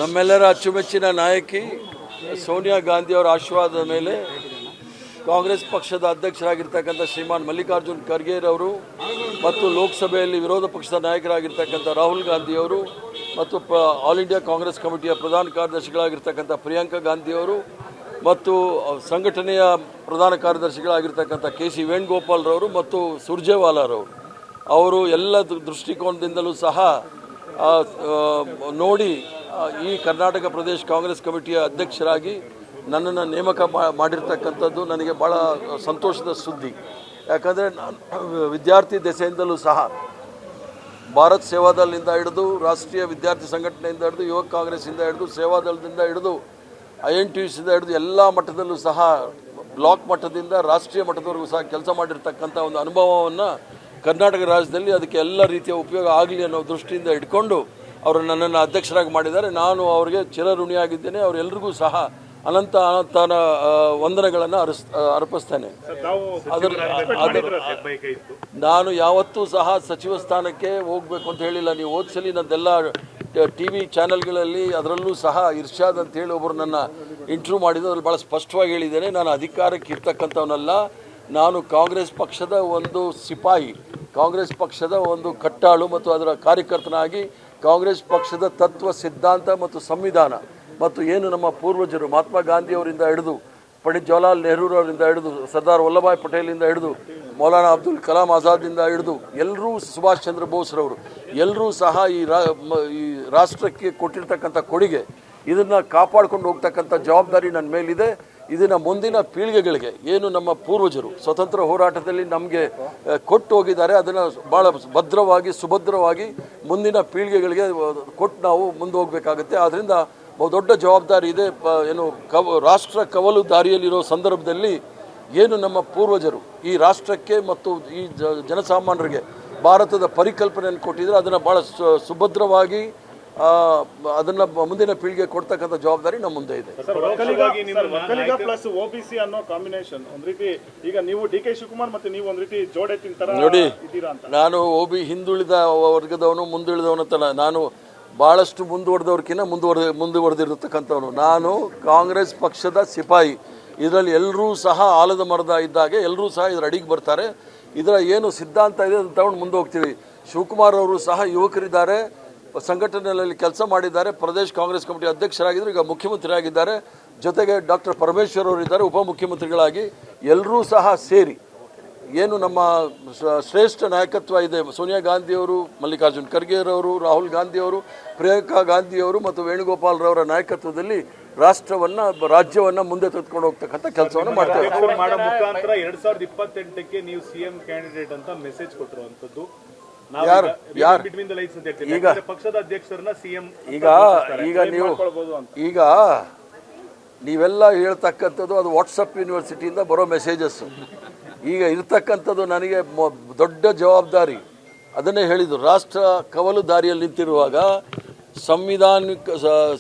ನಮ್ಮೆಲ್ಲರ ಅಚ್ಚುಮೆಚ್ಚಿನ ನಾಯಕಿ ಸೋನಿಯಾ ಗಾಂಧಿಯವರ ಆಶೀರ್ವಾದದ ಮೇಲೆ ಕಾಂಗ್ರೆಸ್ ಪಕ್ಷದ ಅಧ್ಯಕ್ಷರಾಗಿರ್ತಕ್ಕಂಥ ಶ್ರೀಮಾನ್ ಮಲ್ಲಿಕಾರ್ಜುನ್ ಖರ್ಗೆರವರು ಮತ್ತು ಲೋಕಸಭೆಯಲ್ಲಿ ವಿರೋಧ ಪಕ್ಷದ ನಾಯಕರಾಗಿರ್ತಕ್ಕಂಥ ರಾಹುಲ್ ಗಾಂಧಿಯವರು ಮತ್ತು ಆಲ್ ಇಂಡಿಯಾ ಕಾಂಗ್ರೆಸ್ ಕಮಿಟಿಯ ಪ್ರಧಾನ ಕಾರ್ಯದರ್ಶಿಗಳಾಗಿರ್ತಕ್ಕಂಥ ಪ್ರಿಯಾಂಕಾ ಗಾಂಧಿಯವರು ಮತ್ತು ಸಂಘಟನೆಯ ಪ್ರಧಾನ ಕಾರ್ಯದರ್ಶಿಗಳಾಗಿರ್ತಕ್ಕಂಥ ಕೆ.ಸಿ. ವೇಣುಗೋಪಾಲ್ರವರು ಮತ್ತು ಸುರ್ಜೇವಾಲಾರವರು ಅವರು ಎಲ್ಲ ದೃಷ್ಟಿಕೋನದಿಂದಲೂ ಸಹ ನೋಡಿ ಈ ಕರ್ನಾಟಕ ಪ್ರದೇಶ ಕಾಂಗ್ರೆಸ್ ಕಮಿಟಿಯ ಅಧ್ಯಕ್ಷರಾಗಿ ನನ್ನನ್ನು ನೇಮಕ ಮಾಡಿರ್ತಕ್ಕಂಥದ್ದು ನನಗೆ ಭಾಳ ಸಂತೋಷದ ಸುದ್ದಿ. ಯಾಕಂದರೆ ನಾನು ವಿದ್ಯಾರ್ಥಿ ದೆಸೆಯಿಂದಲೂ ಸಹ ಭಾರತ್ ಸೇವಾದಳದಿಂದ ಹಿಡಿದು ರಾಷ್ಟ್ರೀಯ ವಿದ್ಯಾರ್ಥಿ ಸಂಘಟನೆಯಿಂದ ಹಿಡಿದು ಯುವ ಕಾಂಗ್ರೆಸ್ಸಿಂದ ಹಿಡಿದು ಸೇವಾದಳದಿಂದ ಹಿಡಿದು INTUಸಿಂದ ಹಿಡಿದು ಎಲ್ಲ ಮಟ್ಟದಲ್ಲೂ ಸಹ ಬ್ಲಾಕ್ ಮಟ್ಟದಿಂದ ರಾಷ್ಟ್ರೀಯ ಮಟ್ಟದವರೆಗೂ ಸಹ ಕೆಲಸ ಮಾಡಿರ್ತಕ್ಕಂಥ ಒಂದು ಅನುಭವವನ್ನು ಕರ್ನಾಟಕ ರಾಜ್ಯದಲ್ಲಿ ಅದಕ್ಕೆ ಎಲ್ಲ ರೀತಿಯ ಉಪಯೋಗ ಆಗಲಿ ಅನ್ನೋ ದೃಷ್ಟಿಯಿಂದ ಇಟ್ಕೊಂಡು ಅವರು ನನ್ನನ್ನು ಅಧ್ಯಕ್ಷರಾಗಿ ಮಾಡಿದ್ದಾರೆ. ನಾನು ಅವರಿಗೆ ಚಿರಋಣಿಯಾಗಿದ್ದೇನೆ. ಅವರೆಲ್ಲರಿಗೂ ಸಹ ಅನಂತ ಅನಂತನ ವಂದನೆಗಳನ್ನು ಅರ್ಪಿಸ್ತೇನೆ. ನಾನು ಯಾವತ್ತೂ ಸಹ ಸಚಿವ ಸ್ಥಾನಕ್ಕೆ ಹೋಗಬೇಕು ಅಂತ ಹೇಳಿಲ್ಲ. ನೀವು ಓದಿಸಲಿ ನನ್ನೆಲ್ಲ TV ಚಾನೆಲ್ಗಳಲ್ಲಿ ಅದರಲ್ಲೂ ಸಹ ಇರ್ಷಾದ್ ಅಂತೇಳಿ ಒಬ್ಬರು ನನ್ನ ಇಂಟರ್ವ್ಯೂ ಮಾಡಿದ್ದು ಅದ್ರಲ್ಲಿ ಭಾಳ ಸ್ಪಷ್ಟವಾಗಿ ಹೇಳಿದ್ದೇನೆ. ನಾನು ಅಧಿಕಾರಕ್ಕೆ ಇರ್ತಕ್ಕಂಥವನಲ್ಲ. ನಾನು ಕಾಂಗ್ರೆಸ್ ಪಕ್ಷದ ಒಂದು ಸಿಪಾಯಿ, ಕಾಂಗ್ರೆಸ್ ಪಕ್ಷದ ಒಂದು ಕಟ್ಟಾಳು ಮತ್ತು ಅದರ ಕಾರ್ಯಕರ್ತನಾಗಿ ಕಾಂಗ್ರೆಸ್ ಪಕ್ಷದ ತತ್ವ ಸಿದ್ಧಾಂತ ಮತ್ತು ಸಂವಿಧಾನ ಮತ್ತು ಏನು ನಮ್ಮ ಪೂರ್ವಜರು ಮಹಾತ್ಮ ಗಾಂಧಿಯವರಿಂದ ಹಿಡಿದು ಪಂಡಿತ್ ಜವಾಹರ್ಲಾಲ್ ನೆಹರೂರವರಿಂದ ಹಿಡಿದು ಸರ್ದಾರ್ ವಲ್ಲಭಾಯ್ ಪಟೇಲಿಂದ ಹಿಡಿದು ಮೌಲಾನಾ ಅಬ್ದುಲ್ ಕಲಾಂ ಆಜಾದಿಂದ ಹಿಡಿದು ಎಲ್ಲರೂ ಸುಭಾಷ್ ಚಂದ್ರ ಬೋಸ್ರವರು ಎಲ್ಲರೂ ಸಹ ಈ ರಾಷ್ಟ್ರಕ್ಕೆ ಕೊಟ್ಟಿರ್ತಕ್ಕಂಥ ಕೊಡುಗೆ ಇದನ್ನು ಕಾಪಾಡ್ಕೊಂಡು ಹೋಗ್ತಕ್ಕಂಥ ಜವಾಬ್ದಾರಿ ನನ್ನ ಮೇಲಿದೆ. ಇದನ್ನು ಮುಂದಿನ ಪೀಳಿಗೆಗಳಿಗೆ ಏನು ನಮ್ಮ ಪೂರ್ವಜರು ಸ್ವತಂತ್ರ ಹೋರಾಟದಲ್ಲಿ ನಮಗೆ ಕೊಟ್ಟು ಹೋಗಿದ್ದಾರೆ ಅದನ್ನು ಭಾಳ ಭದ್ರವಾಗಿ ಸುಭದ್ರವಾಗಿ ಮುಂದಿನ ಪೀಳಿಗೆಗಳಿಗೆ ಕೊಟ್ಟು ನಾವು ಮುಂದೆ ಹೋಗಬೇಕಾಗುತ್ತೆ. ಆದ್ದರಿಂದ ದೊಡ್ಡ ಜವಾಬ್ದಾರಿ ಇದೆ. ಏನು ರಾಷ್ಟ್ರ ಕವಲು ದಾರಿಯಲ್ಲಿರೋ ಸಂದರ್ಭದಲ್ಲಿ ಏನು ನಮ್ಮ ಪೂರ್ವಜರು ಈ ರಾಷ್ಟ್ರಕ್ಕೆ ಮತ್ತು ಈ ಜನಸಾಮಾನ್ಯರಿಗೆ ಭಾರತದ ಪರಿಕಲ್ಪನೆಯನ್ನು ಕೊಟ್ಟಿದ್ದಾರೆ ಅದನ್ನು ಭಾಳ ಸುಭದ್ರವಾಗಿ ಅದನ್ನ ಮುಂದಿನ ಪೀಳಿಗೆ ಕೊಡ್ತಕ್ಕಂಥ ಜವಾಬ್ದಾರಿ ನಮ್ಮ ಮುಂದೆ ಇದೆ. ಒಕ್ಕಲಿಗ ಪ್ಲಸ್ OBC ಅನ್ನೋ ಕಾಂಬಿನೇಷನ್ ಒಂದು ರೀತಿ ಈಗ ನೀವು DK ಶಿವಕುಮಾರ್ ಮತ್ತೆ ನೀವು ಒಂದು ರೀತಿ ಜೋಡೆ ತಿಂತರ ನೋಡಿ, ನಾನು ಹಿಂದುಳಿದ ವರ್ಗದವನು ಮುಂದುಳಿದವನು ಅಂತಲ್ಲ. ನಾನು ಭಾಳಷ್ಟು ಮುಂದುವರೆದವ್ರಕ್ಕಿಂತ ಮುಂದುವರೆದಿರತಕ್ಕಂಥವನು. ನಾನು ಕಾಂಗ್ರೆಸ್ ಪಕ್ಷದ ಸಿಪಾಯಿ. ಇದರಲ್ಲಿ ಎಲ್ಲರೂ ಸಹ ಆಲದ ಮರದ ಇದ್ದಾಗೆ ಎಲ್ಲರೂ ಸಹ ಇದರ ಅಡಿಗೆ ಬರ್ತಾರೆ. ಇದರ ಏನು ಸಿದ್ಧಾಂತ ಇದೆ ಅದನ್ನು ತಗೊಂಡು ಮುಂದೆ ಹೋಗ್ತೀವಿ. ಶಿವಕುಮಾರ್ ಅವರು ಸಹ ಯುವಕರಿದ್ದಾರೆ, ಸಂಘಟನೆಯಲ್ಲಿ ಕೆಲಸ ಮಾಡಿದ್ದಾರೆ, ಪ್ರದೇಶ ಕಾಂಗ್ರೆಸ್ ಕಮಿಟಿ ಅಧ್ಯಕ್ಷರಾಗಿದ್ದರು, ಈಗ ಮುಖ್ಯಮಂತ್ರಿ ಆಗಿದ್ದಾರೆ. ಜೊತೆಗೆ ಡಾಕ್ಟರ್ ಪರಮೇಶ್ವರ್ ಅವರು ಇದ್ದಾರೆ ಉಪಮುಖ್ಯಮಂತ್ರಿಗಳಾಗಿ. ಎಲ್ಲರೂ ಸಹ ಸೇರಿ ಏನು ನಮ್ಮ ಶ್ರೇಷ್ಠ ನಾಯಕತ್ವ ಇದೆ ಸೋನಿಯಾ ಗಾಂಧಿಯವರು, ಮಲ್ಲಿಕಾರ್ಜುನ್ ಖರ್ಗೆರವರು, ರಾಹುಲ್ ಗಾಂಧಿಯವರು, ಪ್ರಿಯಾಂಕಾ ಗಾಂಧಿಯವರು ಮತ್ತು ವೇಣುಗೋಪಾಲ್ರವರ ನಾಯಕತ್ವದಲ್ಲಿ ರಾಜ್ಯವನ್ನು ಮುಂದೆ ತೆಗೆದುಕೊಂಡು ಹೋಗ್ತಕ್ಕಂಥ ಕೆಲಸವನ್ನು ಮಾಡ್ತಾರೆ. ಮುಖಾಂತರ 2028ಕ್ಕೆ ನೀವು CM ಕ್ಯಾಂಡಿಡೇಟ್ ಅಂತ ಮೆಸೇಜ್ ಕೊಟ್ಟಿರುವಂತದ್ದು ಈಗ ನೀವೆಲ್ಲ ಹೇಳ್ತಕ್ಕಂಥದ್ದು ಅದು ವಾಟ್ಸಪ್ ಯೂನಿವರ್ಸಿಟಿಯಿಂದ ಬರೋ ಮೆಸೇಜಸ್ಸು. ಈಗ ಇರ್ತಕ್ಕಂಥದ್ದು ನನಗೆ ದೊಡ್ಡ ಜವಾಬ್ದಾರಿ. ಅದನ್ನೇ ಹೇಳಿದ್ದು, ರಾಷ್ಟ್ರ ಕವಲು ದಾರಿಯಲ್ಲಿ ನಿಂತಿರುವಾಗ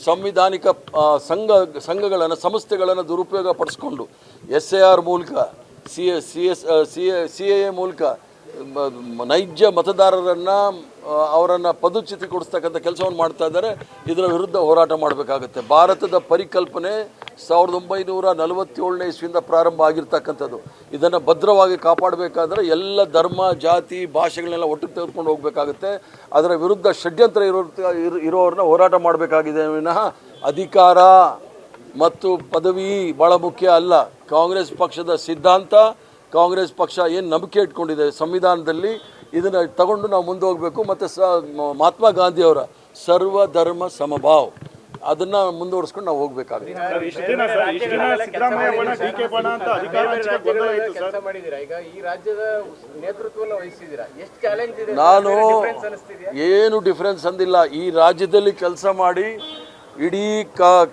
ಸಂವಿಧಾನಿಕ ಸಂಘಗಳನ್ನು ಸಂಸ್ಥೆಗಳನ್ನು ದುರುಪಯೋಗ ಪಡಿಸ್ಕೊಂಡು SIR ಮೂಲಕ CAA ಮೂಲಕ ನೈಜ ಮತದಾರರನ್ನು ಅವರನ್ನು ಪದಚ್ಯುತಿಗೊಳಿಸ್ತಕ್ಕಂಥ ಕೆಲಸವನ್ನು ಮಾಡ್ತಾ ಇದ್ದಾರೆ. ಇದರ ವಿರುದ್ಧ ಹೋರಾಟ ಮಾಡಬೇಕಾಗುತ್ತೆ. ಭಾರತದ ಪರಿಕಲ್ಪನೆ 1947ನೇ ಇಸ್ವಿಯಿಂದ ಪ್ರಾರಂಭ ಆಗಿರ್ತಕ್ಕಂಥದ್ದು. ಇದನ್ನು ಭದ್ರವಾಗಿ ಕಾಪಾಡಬೇಕಾದ್ರೆ ಎಲ್ಲ ಧರ್ಮ ಜಾತಿ ಭಾಷೆಗಳನ್ನೆಲ್ಲ ಒಟ್ಟಿಗೆ ತೆಗೆದುಕೊಂಡು ಹೋಗಬೇಕಾಗುತ್ತೆ. ಅದರ ವಿರುದ್ಧ ಷಡ್ಯಂತ್ರ ಇರೋರನ್ನ ಹೋರಾಟ ಮಾಡಬೇಕಾಗಿದೆ ವಿನಃ ಅಧಿಕಾರ ಮತ್ತು ಪದವಿ ಭಾಳ ಮುಖ್ಯ ಅಲ್ಲ. ಕಾಂಗ್ರೆಸ್ ಪಕ್ಷದ ಸಿದ್ಧಾಂತ, ಕಾಂಗ್ರೆಸ್ ಪಕ್ಷ ಏನು ನಂಬಿಕೆ ಇಟ್ಕೊಂಡಿದೆ ಸಂವಿಧಾನದಲ್ಲಿ, ಇದನ್ನು ತಗೊಂಡು ನಾವು ಮುಂದೆ ಹೋಗಬೇಕು. ಮತ್ತು ಮಹಾತ್ಮ ಗಾಂಧಿಯವರ ಸರ್ವಧರ್ಮ ಸಮಭಾವ ಅದನ್ನು ಮುಂದುವರಿಸ್ಕೊಂಡು ನಾವು ಹೋಗಬೇಕಾಗುತ್ತೆ. ನಾನು ಏನು ಡಿಫ್ರೆನ್ಸ್ ಅಂದಿಲ್ಲ. ಈ ರಾಜ್ಯದಲ್ಲಿ ಕೆಲಸ ಮಾಡಿ ಇಡೀ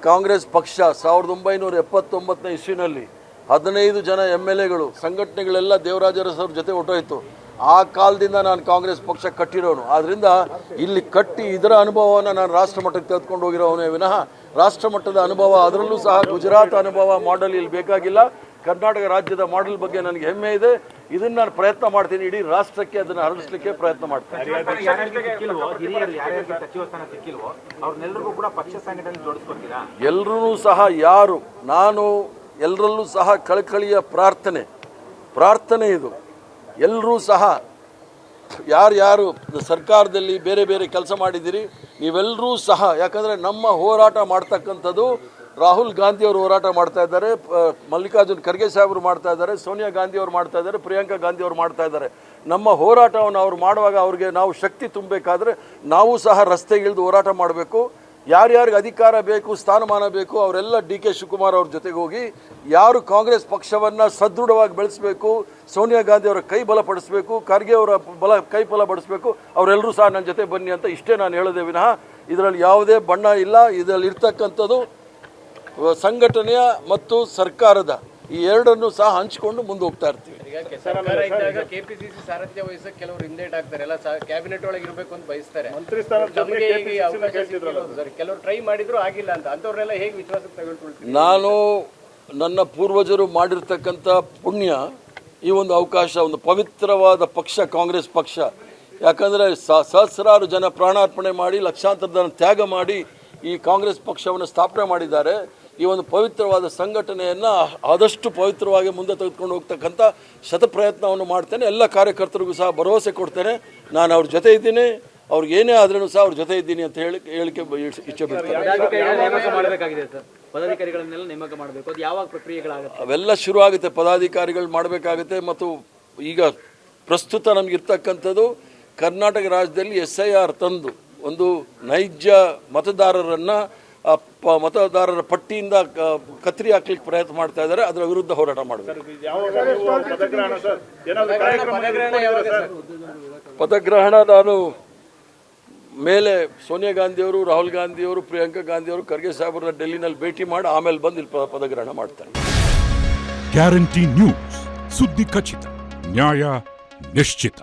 ಕಾಂಗ್ರೆಸ್ ಪಕ್ಷ 1979ನೇ ಇಸ್ವಿನಲ್ಲಿ 15 ಜನ MLAಗಳು ಸಂಘಟನೆಗಳೆಲ್ಲ ದೇವರಾಜ ಅರಸವ್ರ ಜೊತೆ ಹೊರಟೋಯ್ತು. ಆ ಕಾಲದಿಂದ ನಾನು ಕಾಂಗ್ರೆಸ್ ಪಕ್ಷ ಕಟ್ಟಿರೋನು. ಆದ್ದರಿಂದ ಇಲ್ಲಿ ಕಟ್ಟಿ ಇದರ ಅನುಭವವನ್ನು ನಾನು ರಾಷ್ಟ್ರ ಮಟ್ಟಕ್ಕೆ ತೆಗೆದುಕೊಂಡು ಹೋಗಿರೋವನೇ ವಿನಃ ರಾಷ್ಟ್ರ ಮಟ್ಟದ ಅನುಭವ, ಅದರಲ್ಲೂ ಸಹ ಗುಜರಾತ್ ಅನುಭವ ಮಾಡೆಲ್ ಇಲ್ಲಿ ಬೇಕಾಗಿಲ್ಲ. ಕರ್ನಾಟಕ ರಾಜ್ಯದ ಮಾಡೆಲ್ ಬಗ್ಗೆ ನನಗೆ ಹೆಮ್ಮೆ ಇದೆ. ಇದನ್ನು ನಾನು ಪ್ರಯತ್ನ ಮಾಡ್ತೀನಿ, ಇಡೀ ರಾಷ್ಟ್ರಕ್ಕೆ ಅದನ್ನು ಹರಡಿಸ್ಲಿಕ್ಕೆ ಪ್ರಯತ್ನ ಮಾಡ್ತೀನಿ. ಎಲ್ಲರೂ ಸಹ ನಾನು ಎಲ್ಲರಲ್ಲೂ ಸಹ ಕಳಕಳಿಯ ಪ್ರಾರ್ಥನೆ ಇದು. ಎಲ್ಲರೂ ಸಹ ಯಾರು ಸರ್ಕಾರದಲ್ಲಿ ಬೇರೆ ಬೇರೆ ಕೆಲಸ ಮಾಡಿದ್ದೀರಿ ನೀವೆಲ್ಲರೂ ಸಹ, ಯಾಕಂದರೆ ನಮ್ಮ ಹೋರಾಟ ಮಾಡ್ತಕ್ಕಂಥದ್ದು ರಾಹುಲ್ ಗಾಂಧಿ ಅವರು ಹೋರಾಟ ಮಾಡ್ತಾ ಇದ್ದಾರೆ, ಮಲ್ಲಿಕಾರ್ಜುನ್ ಖರ್ಗೆ ಸಾಹೇಬರು ಮಾಡ್ತಾ ಇದ್ದಾರೆ, ಸೋನಿಯಾ ಗಾಂಧಿ ಅವರು ಮಾಡ್ತಾ ಇದ್ದಾರೆ, ಪ್ರಿಯಾಂಕಾ ಗಾಂಧಿ ಅವರು ಮಾಡ್ತಾ ಇದ್ದಾರೆ. ನಮ್ಮ ಹೋರಾಟವನ್ನು ಅವ್ರು ಮಾಡುವಾಗ ಅವ್ರಿಗೆ ನಾವು ಶಕ್ತಿ ತುಂಬಬೇಕಾದ್ರೆ ನಾವು ಸಹ ರಸ್ತೆಗಿಳಿದು ಹೋರಾಟ ಮಾಡಬೇಕು. ಯಾರ್ಯಾರಿಗೆ ಅಧಿಕಾರ ಬೇಕು, ಸ್ಥಾನಮಾನ ಬೇಕು, ಅವರೆಲ್ಲ DK ಶಿವಕುಮಾರ್ ಅವ್ರ ಜೊತೆಗೆ ಹೋಗಿ ಯಾರು ಕಾಂಗ್ರೆಸ್ ಪಕ್ಷವನ್ನು ಸದೃಢವಾಗಿ ಬೆಳೆಸಬೇಕು, ಸೋನಿಯಾ ಗಾಂಧಿ ಅವರ ಕೈ ಬಲಪಡಿಸಬೇಕು, ಖರ್ಗೆ ಅವರ ಕೈ ಬಲಪಡಿಸಬೇಕು, ಅವರೆಲ್ಲರೂ ಸಹ ನನ್ನ ಜೊತೆ ಬನ್ನಿ ಅಂತ ಇಷ್ಟೇ ನಾನು ಹೇಳೋದೇ ವಿನಃ ಇದರಲ್ಲಿ ಯಾವುದೇ ಬಣ್ಣ ಇಲ್ಲ. ಇದರಲ್ಲಿ ಇರ್ತಕ್ಕಂಥದ್ದು ಸಂಘಟನೆಯ ಮತ್ತು ಸರ್ಕಾರದ ಈ ಎರಡನ್ನು ಸಹ ಹಂಚಿಕೊಂಡು ಮುಂದೆ ಹೋಗ್ತಾ ಇರ್ತೀವಿ. KPCC ಸಾರಥ್ಯ ವಹಿಸಕ್ಕೆ ಕೆಲವರು ಹಿಂದೇಟ್ ಆಗ್ತಾರೆ, ಎಲ್ಲ ಕ್ಯಾಬಿನೆಟ್ ಒಳಗೆ ಇರಬೇಕು ಅಂತ ಬಯಸ್ತಾರೆ. ಮಂತ್ರಿ ಸ್ಥಾನದ ಕೆಲವರು ಟ್ರೈ ಮಾಡಿದ್ರು ಆಗಿಲ್ಲ ಅಂತ, ಅಂತವ್ರನ್ನೆಲ್ಲ ಹೇಗೆ ವಿಶ್ವಾಸಕ್ಕೆ ತೆಗೆದುಕೊಳ್ತೀವಿ? ನಾನು ನನ್ನ ಪೂರ್ವಜರು ಮಾಡಿರ್ತಕ್ಕಂಥ ಪುಣ್ಯ ಈ ಒಂದು ಅವಕಾಶ, ಒಂದು ಪವಿತ್ರವಾದ ಪಕ್ಷ ಕಾಂಗ್ರೆಸ್ ಪಕ್ಷ. ಯಾಕಂದರೆ ಸಹಸ್ರಾರು ಜನ ಪ್ರಾಣಾರ್ಪಣೆ ಮಾಡಿ ಲಕ್ಷಾಂತರ ಜನ ತ್ಯಾಗ ಮಾಡಿ ಈ ಕಾಂಗ್ರೆಸ್ ಪಕ್ಷವನ್ನು ಸ್ಥಾಪನೆ ಮಾಡಿದ್ದಾರೆ. ಈ ಒಂದು ಪವಿತ್ರವಾದ ಸಂಘಟನೆಯನ್ನು ಆದಷ್ಟು ಪವಿತ್ರವಾಗಿ ಮುಂದೆ ತೆಗೆದುಕೊಂಡು ಹೋಗ್ತಕ್ಕಂಥ ಶತಪ್ರಯತ್ನವನ್ನು ಮಾಡ್ತೇನೆ. ಎಲ್ಲ ಕಾರ್ಯಕರ್ತರಿಗೂ ಸಹ ಭರವಸೆ ಕೊಡ್ತೇನೆ, ನಾನು ಅವ್ರ ಜೊತೆ ಇದ್ದೀನಿ, ಅವ್ರಿಗೆ ಏನೇ ಆದ್ರೂ ಸಹ ಅವ್ರ ಜೊತೆ ಇದ್ದೀನಿ ಅಂತ ಹೇಳಿಕೆ ಇಚ್ಛೆ ಬಿಡ್ತಾರೆ. ಪದಾಧಿಕಾರಿಗಳನ್ನೆಲ್ಲ ನೇಮಕ ಮಾಡಬೇಕು, ಅದು ಯಾವಾಗ ಪ್ರಕ್ರಿಯೆಗಳಾಗುತ್ತೆ? ಅವೆಲ್ಲ ಶುರು ಆಗುತ್ತೆ, ಪದಾಧಿಕಾರಿಗಳು ಮಾಡಬೇಕಾಗುತ್ತೆ. ಮತ್ತು ಈಗ ಪ್ರಸ್ತುತ ನಮಗಿರ್ತಕ್ಕಂಥದ್ದು ಕರ್ನಾಟಕ ರಾಜ್ಯದಲ್ಲಿ SIR ತಂದು ಒಂದು ನೈಜ ಮತದಾರರ ಪಟ್ಟಿಯಿಂದ ಕತ್ತರಿ ಹಾಕ್ಲಿಕ್ಕೆ ಪ್ರಯತ್ನ ಮಾಡ್ತಾ ಇದ್ದಾರೆ. ಅದರ ವಿರುದ್ಧ ಹೋರಾಟ ಮಾಡಬೇಕು. ಪದಗ್ರಹಣ ನಾನು ಮೇಲೆ ಸೋನಿಯಾ ಗಾಂಧಿಯವರು, ರಾಹುಲ್ ಗಾಂಧಿಯವರು, ಪ್ರಿಯಾಂಕಾ ಗಾಂಧಿಯವರು, ಖರ್ಗೆ ಸಾಹೇಬರನ್ನ ಡೆಲ್ಲಿನಲ್ಲಿ ಭೇಟಿ ಮಾಡಿ ಆಮೇಲೆ ಬಂದು ಇಲ್ಲಿ ಪದಗ್ರಹಣ ಮಾಡ್ತಾರೆ. ಗ್ಯಾರಂಟಿ ನ್ಯೂಸ್, ಸುದ್ದಿ ಖಚಿತ, ನ್ಯಾಯ ನಿಶ್ಚಿತ.